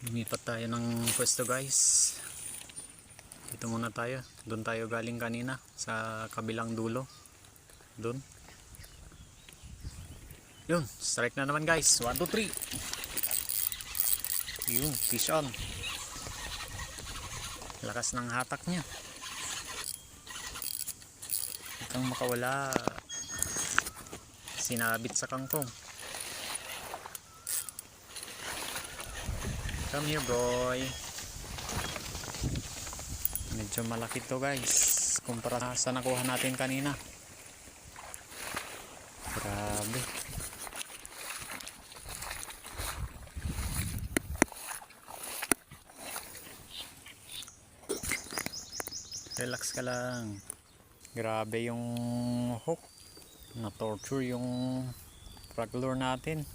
Lumipat tayo ng pwesto guys. Dito muna tayo. Doon tayo galing kanina sa kabilang dulo. Doon. Yun, strike na naman guys. 1, 2, 3. Yun, fish on. Lakas ng hatak niya. Huwag kang makawala. Sinabit sa kangkong. Come here boy. Medyo malaki to guys kumpara sa nakuha natin kanina. Grabe. Relax ka lang. Grabe yung hook. Na torture yung frog lure natin.